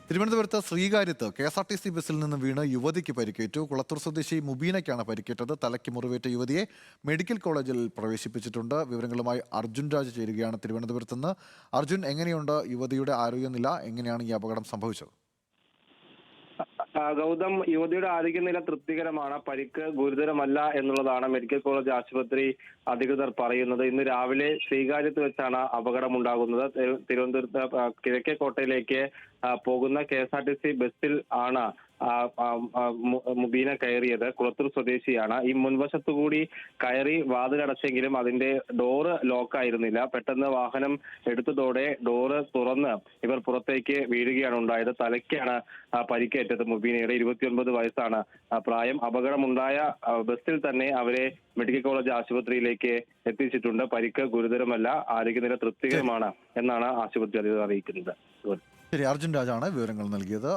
തിരുവനന്തപുരത്ത് ശ്രീകാര്യത്ത് KSRTC ബസ്സിൽ നിന്ന് വീണ് യുവതിക്ക് പരിക്കേറ്റു. കുളത്തൂർ സ്വദേശി മുബീനയ്ക്കാണ് പരിക്കേറ്റത്. തലയ്ക്ക് മുറിവേറ്റ യുവതിയെ മെഡിക്കൽ കോളേജിൽ പ്രവേശിപ്പിച്ചിട്ടുണ്ട്. വിവരങ്ങളുമായി അർജുൻ രാജ് ചേരുകയാണ് തിരുവനന്തപുരത്ത് നിന്ന്. അർജുൻ, എങ്ങനെയുണ്ട് യുവതിയുടെ ആരോഗ്യനില? എങ്ങനെയാണ് ഈ അപകടം സംഭവിച്ചത്? ഗൗതം, യുവതിയുടെ ആരോഗ്യനില തൃപ്തികരമാണ്. പരിക്ക് ഗുരുതരമല്ല എന്നുള്ളതാണ് മെഡിക്കൽ കോളേജ് ആശുപത്രി അധികൃതർ പറയുന്നത്. ഇന്ന് രാവിലെ ശ്രീകാര്യത്ത് വെച്ചാണ് അപകടമുണ്ടാകുന്നത്. തിരുവനന്തപുരത്ത് കിഴക്കേക്കോട്ടയിലേക്ക് പോകുന്ന KSRTC ബസ്സിൽ ആണ് മുബീന കയറിയത്. കുളത്തൂർ സ്വദേശിയാണ്. ഈ മുൻവശത്തുകൂടി കയറി വാതിലടച്ചെങ്കിലും അതിന്റെ ഡോറ് ലോക്കായിരുന്നില്ല. പെട്ടെന്ന് വാഹനം എടുത്തതോടെ ഡോറ് തുറന്ന് ഇവർ പുറത്തേക്ക് വീഴുകയാണ് ഉണ്ടായത്. തലയ്ക്കാണ് പരിക്കേറ്റത്. മുബീനയുടെ 29 വയസ്സാണ് പ്രായം. അപകടമുണ്ടായ ബസ്സിൽ തന്നെ അവരെ മെഡിക്കൽ കോളേജ് ആശുപത്രിയിലേക്ക് എത്തിച്ചിട്ടുണ്ട്. പരിക്ക് ഗുരുതരമല്ല, ആരോഗ്യനില തൃപ്തികരമാണ് എന്നാണ് ആശുപത്രി അധികൃതർ അറിയിക്കുന്നത്. ശരി, അർജുൻ രാജാണ് വിവരങ്ങൾ നൽകിയത്.